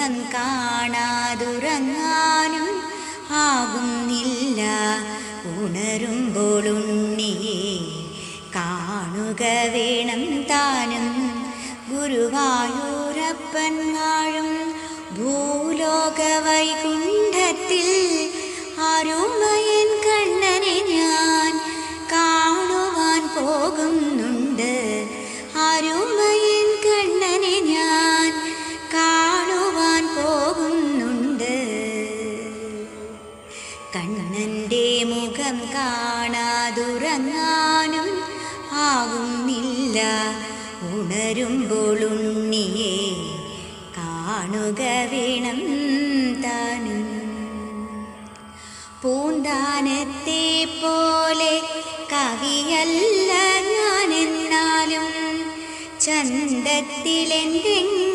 മുഖം കാണാതുറങ്ങാനും ആകുന്നില്ല. ഉണരുമ്പോൾ ഉണ്ണിയെ കാണുക വേണം താനും. ഗുരുവായൂരപ്പൻ വാഴും ഭൂലോക വൈകുണ്ഠത്തിൽ അരുമയൻ കണ്ണനെ ഞാൻ കാണുവാൻ പോകുന്നുണ്ട്. അരുമയൻ കണ്ണനെ ഞാൻ കാണുവാൻ പോകുന്നുണ്ട്. കണ്ണൻ്റെ മുഖം കാണാതുറങ്ങാനും ആകുന്നില്ല. ഉണരുമ്പോൾ ഉണ്ണിയെ കാണുക വേണം താനും. പൂന്താനത്തെ പോലെ കവിയല്ല ഞാനെന്നാലും ചന്തത്തിലെന്തെങ്കിലും